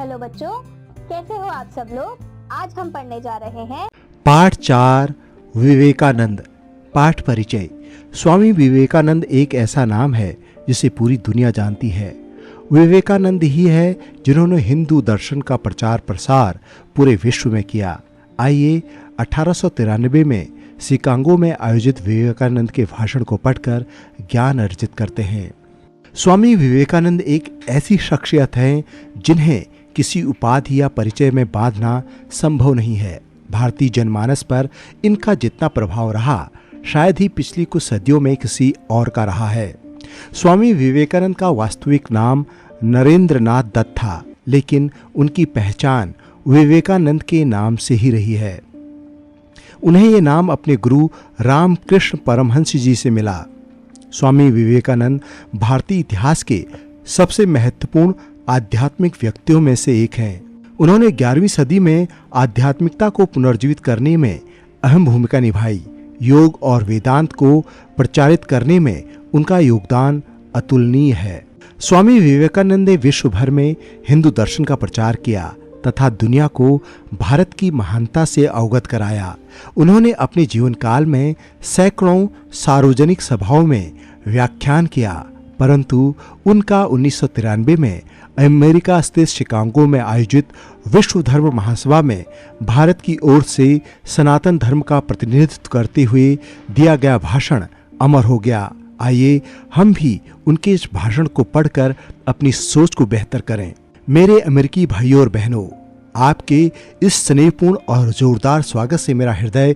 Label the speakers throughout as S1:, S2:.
S1: Hello बच्चों, कैसे हो आप सब लोग। आज हम पढ़ने जा रहे हैं
S2: पाठ 4 विवेकानंद। पाठ परिचय। स्वामी विवेकानंद एक ऐसा नाम है जिसे पूरी दुनिया जानती है। विवेकानंद ही है जिन्होंने हिंदू दर्शन का प्रचार प्रसार पूरे विश्व में किया। आइए 1893 में शिकागो में आयोजित विवेकानंद के भाषण को पढ़कर ज्ञान अर्जित करते हैं। स्वामी विवेकानंद एक ऐसी शख्सियत हैं जिन्हें किसी उपाधि या परिचय में बांधना संभव नहीं है। भारतीय जनमानस पर इनका जितना प्रभाव रहा, शायद ही पिछली कुछ सदियों में किसी और का रहा है। स्वामी विवेकानंद का वास्तविक नाम नरेंद्रनाथ दत्त था, लेकिन उनकी पहचान विवेकानंद के नाम से ही रही है। उन्हें ये नाम अपने गुरु रामकृष्ण परमहंस जी से मिला। स्वामी विवेकानंद भारतीय इतिहास के सबसे महत्वपूर्ण आध्यात्मिक व्यक्तियों में से एक हैं। उन्होंने 11वीं सदी में आध्यात्मिकता को पुनर्जीवित करने में अहम भूमिका निभाई। योग और वेदांत को प्रचारित करने में उनका योगदान अतुलनीय है। स्वामी विवेकानंद ने विश्व भर में हिंदू दर्शन का प्रचार किया तथा दुनिया को भारत की महानता से अवगत कराया। उन्होंने अपने जीवन काल में सैकड़ों सार्वजनिक सभाओं में व्याख्यान किया, परंतु उनका 1993 में अमेरिका स्थित शिकागो में आयोजित विश्व धर्म महासभा में भारत की ओर से सनातन धर्म का प्रतिनिधित्व करते हुए दिया गया भाषण अमर हो गया। आइए हम भी उनके इस भाषण को पढ़कर अपनी सोच को बेहतर करें। मेरे अमेरिकी भाइयों और बहनों, आपके इस स्नेहपूर्ण और जोरदार स्वागत से मेरा हृदय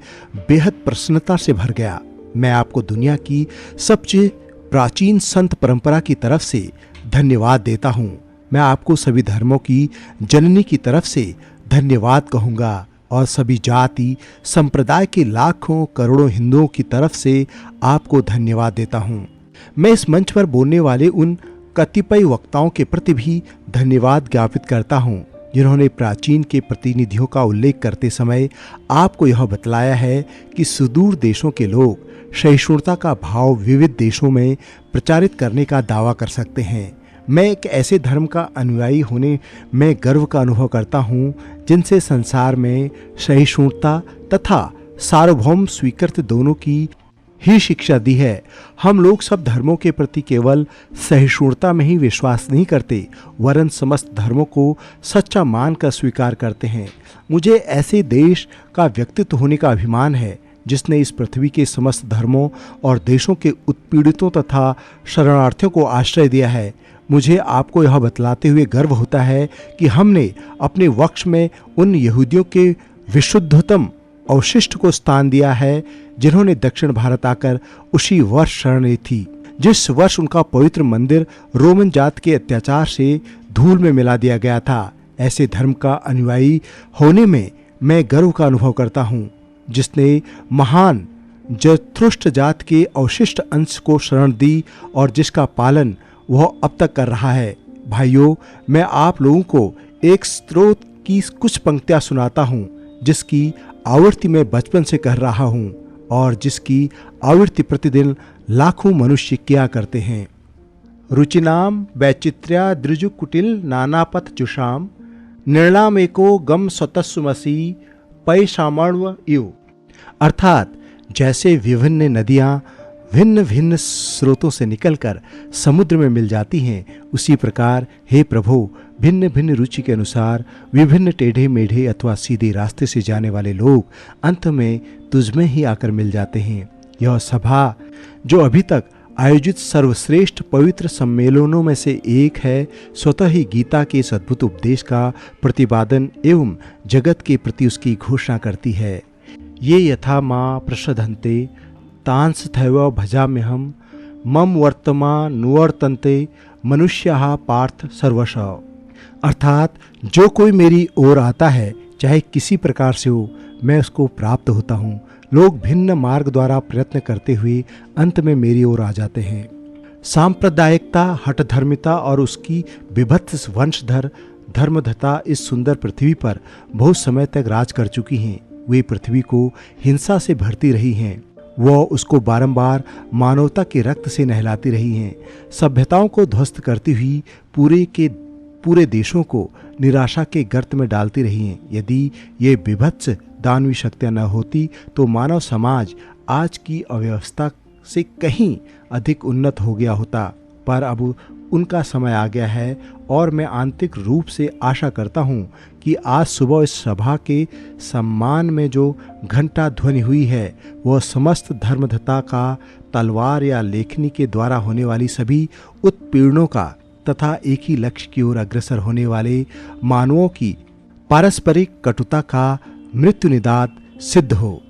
S2: बेहद प्रसन्नता से भर गया। मैं आपको दुनिया की सबसे प्राचीन संत परंपरा की तरफ से धन्यवाद देता हूँ। मैं आपको सभी धर्मों की जननी की तरफ से धन्यवाद कहूँगा और सभी जाति संप्रदाय के लाखों करोड़ों हिंदुओं की तरफ से आपको धन्यवाद देता हूँ। मैं इस मंच पर बोलने वाले उन कतिपय वक्ताओं के प्रति भी धन्यवाद ज्ञापित करता हूँ जिन्होंने प्राचीन के प्रतिनिधियों का उल्लेख करते समय आपको यह बतलाया है कि सुदूर देशों के लोग सहिष्णुता का भाव विविध देशों में प्रचारित करने का दावा कर सकते हैं। मैं एक ऐसे धर्म का अनुयायी होने में गर्व का अनुभव करता हूँ जिनसे संसार में सहिष्णुता तथा सार्वभौम स्वीकृत दोनों की ही शिक्षा दी है। हम लोग सब धर्मों के प्रति केवल सहिष्णुता में ही विश्वास नहीं करते, वरन समस्त धर्मों को सच्चा मानकर स्वीकार करते हैं। मुझे ऐसे देश का व्यक्तित्व होने का अभिमान है जिसने इस पृथ्वी के समस्त धर्मों और देशों के उत्पीड़ितों तथा शरणार्थियों को आश्रय दिया है। मुझे आपको यह बतलाते हुए गर्व होता है कि हमने अपने वक्ष में उन यहूदियों के विशुद्धतम अवशिष्ट को स्थान दिया है जिन्होंने दक्षिण भारत आकर उसी वर्ष शरण ली थी जिस वर्ष उनका पवित्र मंदिर रोमन जात के अत्याचार से धूल में मिला दिया गया था। ऐसे धर्म का अनुयायी होने में मैं गर्व का अनुभव करता हूँ जिसने महान जथुष्ट जात के अवशिष्ट अंश को शरण दी और जिसका पालन वह अब तक कर रहा है। भाइयों, मैं आप लोगों को एक स्रोत की कुछ पंक्तियां सुनाता हूँ जिसकी आवृत्ति मैं बचपन से कह रहा हूँ और जिसकी आवृत्ति प्रतिदिन लाखों मनुष्य किया करते हैं। रुचिनाम वैचित्र्या दृजु कुटिल नानापथ जुषाम निर्णाम एको गम स्वतस्वमसी पैशामण्व इव। अर्थात जैसे विभिन्न नदियाँ भिन्न भिन्न स्रोतों से निकलकर समुद्र में मिल जाती हैं, उसी प्रकार हे प्रभु, भिन्न भिन्न रुचि के अनुसार विभिन्न टेढ़े मेढ़े अथवा सीधे रास्ते से जाने वाले लोग अंत में तुझमें ही आकर मिल जाते हैं। यह सभा जो अभी तक आयोजित सर्वश्रेष्ठ पवित्र सम्मेलनों में से एक है, स्वतः ही गीता के इस अद्भुत उपदेश का प्रतिपादन एवं जगत के प्रति उसकी घोषणा करती है। ये यथा मां प्रसदन्ते तांस्तथैव भजाम्यहम् मम वर्तमान नुवर्तन्ते मनुष्याः पार्थ सर्वशः। अर्थात जो कोई मेरी ओर आता है, चाहे किसी प्रकार से हो, मैं उसको प्राप्त होता हूँ। लोग भिन्न मार्ग द्वारा प्रयत्न करते हुए अंत में मेरी ओर आ जाते हैं। सांप्रदायिकता, हठधर्मिता और उसकी विभत्स वंशधर धर्मधता इस सुंदर पृथ्वी पर बहुत समय तक राज कर चुकी हैं। वे पृथ्वी को हिंसा से भरती रही हैं। वह उसको बारंबार मानवता के रक्त से नहलाती रही हैं। सभ्यताओं को ध्वस्त करती हुई पूरे देशों को निराशा के गर्त में डालती रही हैं। यदि ये विभत्स दानवी शक्तियां न होती तो मानव समाज आज की अव्यवस्था से कहीं अधिक उन्नत हो गया होता। पर अब उनका समय आ गया है और मैं आंतरिक रूप से आशा करता हूं कि आज सुबह इस सभा के सम्मान में जो घंटा ध्वनि हुई है वह समस्त धर्मधता का तलवार या लेखनी के द्वारा होने वाली सभी उत्पीड़नों का तथा एक ही लक्ष्य की ओर अग्रसर होने वाले मानवों की पारस्परिक कटुता का मृत्यु निदात सिद्ध हो।